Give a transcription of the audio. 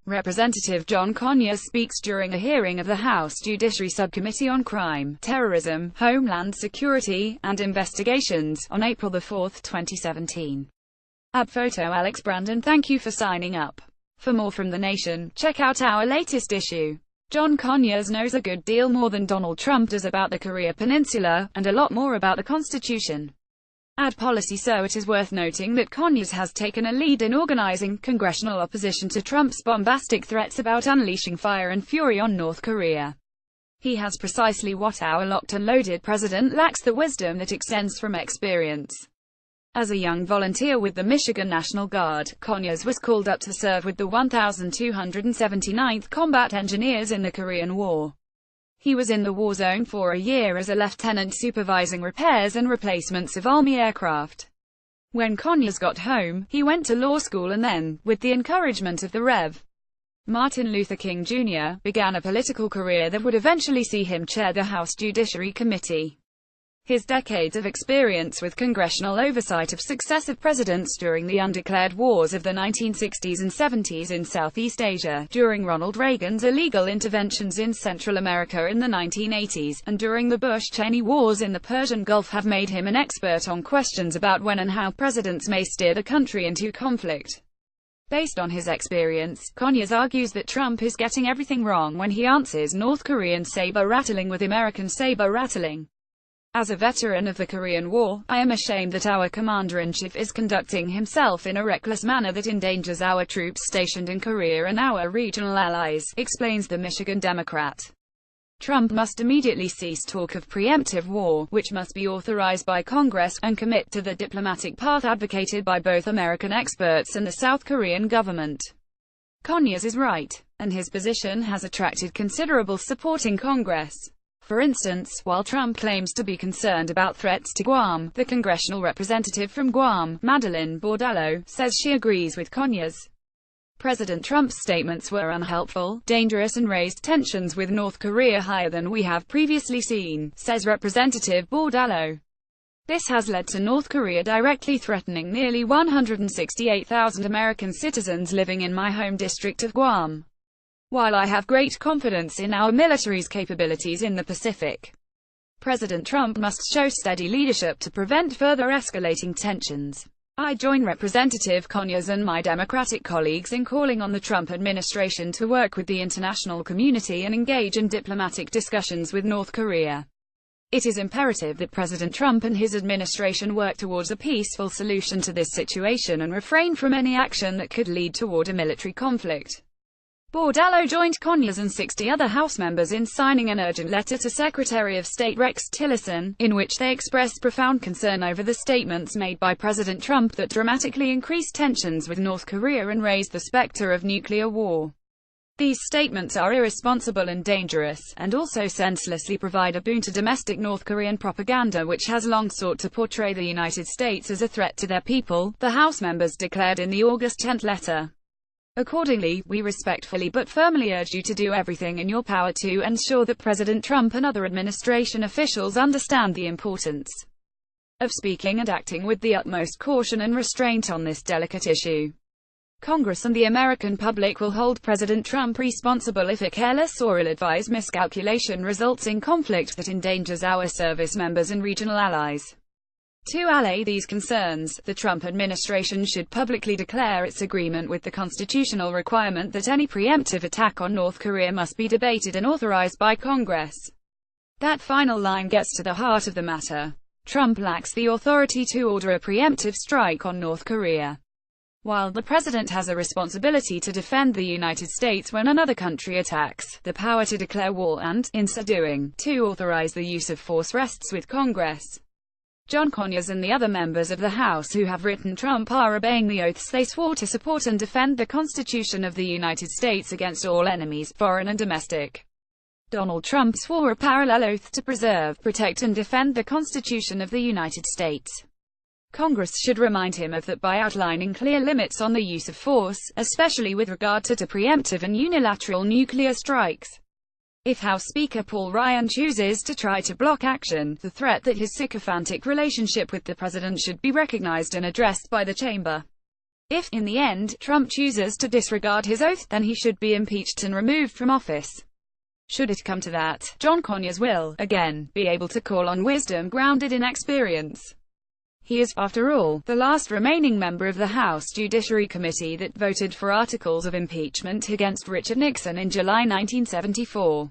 Representative John Conyers speaks during a hearing of the House Judiciary Subcommittee on Crime, Terrorism, Homeland Security, and Investigations, on April 4, 2017. Photo Alex Brandon. Thank you for signing up. For more from The Nation, check out our latest issue. John Conyers knows a good deal more than Donald Trump does about the Korea Peninsula, and a lot more about the Constitution. Policy. So it is worth noting that Conyers has taken a lead in organizing congressional opposition to Trump's bombastic threats about unleashing fire and fury on North Korea. He has precisely what our locked and loaded president lacks: the wisdom that extends from experience. As a young volunteer with the Michigan National Guard, Conyers was called up to serve with the 1,279th Combat Engineers in the Korean War. He was in the war zone for a year as a lieutenant supervising repairs and replacements of Army aircraft. When Conyers got home, he went to law school and then, with the encouragement of the Rev. Martin Luther King Jr., began a political career that would eventually see him chair the House Judiciary Committee. His decades of experience with congressional oversight of successive presidents during the undeclared wars of the 1960s and 70s in Southeast Asia, during Ronald Reagan's illegal interventions in Central America in the 1980s, and during the Bush-Cheney wars in the Persian Gulf have made him an expert on questions about when and how presidents may steer the country into conflict. Based on his experience, Conyers argues that Trump is getting everything wrong when he answers North Korean saber-rattling with American saber-rattling. As a veteran of the Korean War, I am ashamed that our commander-in-chief is conducting himself in a reckless manner that endangers our troops stationed in Korea and our regional allies, explains the Michigan Democrat. Trump must immediately cease talk of preemptive war, which must be authorized by Congress, and commit to the diplomatic path advocated by both American experts and the South Korean government. Conyers is right, and his position has attracted considerable support in Congress. For instance, while Trump claims to be concerned about threats to Guam, the congressional representative from Guam, Madeleine Bordallo, says she agrees with Conyers. President Trump's statements were unhelpful, dangerous and raised tensions with North Korea higher than we have previously seen, says Representative Bordallo. This has led to North Korea directly threatening nearly 168,000 American citizens living in my home district of Guam. While I have great confidence in our military's capabilities in the Pacific, President Trump must show steady leadership to prevent further escalating tensions. I join Representative Conyers and my Democratic colleagues in calling on the Trump administration to work with the international community and engage in diplomatic discussions with North Korea. It is imperative that President Trump and his administration work towards a peaceful solution to this situation and refrain from any action that could lead toward a military conflict. Bordallo joined Conyers and 60 other House members in signing an urgent letter to Secretary of State Rex Tillerson, in which they expressed profound concern over the statements made by President Trump that dramatically increased tensions with North Korea and raised the specter of nuclear war. These statements are irresponsible and dangerous, and also senselessly provide a boon to domestic North Korean propaganda which has long sought to portray the United States as a threat to their people, the House members declared in the August 10 letter. Accordingly, we respectfully but firmly urge you to do everything in your power to ensure that President Trump and other administration officials understand the importance of speaking and acting with the utmost caution and restraint on this delicate issue. Congress and the American public will hold President Trump responsible if a careless or ill-advised miscalculation results in conflict that endangers our service members and regional allies. To allay these concerns, the Trump administration should publicly declare its agreement with the constitutional requirement that any preemptive attack on North Korea must be debated and authorized by Congress. That final line gets to the heart of the matter. Trump lacks the authority to order a preemptive strike on North Korea. While the president has a responsibility to defend the United States when another country attacks, the power to declare war and, in so doing, to authorize the use of force rests with Congress. John Conyers and the other members of the House who have written Trump are obeying the oaths they swore to support and defend the Constitution of the United States against all enemies, foreign and domestic. Donald Trump swore a parallel oath to preserve, protect and defend the Constitution of the United States. Congress should remind him of that by outlining clear limits on the use of force, especially with regard to preemptive and unilateral nuclear strikes. If House Speaker Paul Ryan chooses to try to block action, the threat that his sycophantic relationship with the president should be recognized and addressed by the chamber. If, in the end, Trump chooses to disregard his oath, then he should be impeached and removed from office. Should it come to that, John Conyers will, again, be able to call on wisdom grounded in experience. He is, after all, the last remaining member of the House Judiciary Committee that voted for articles of impeachment against Richard Nixon in July 1974.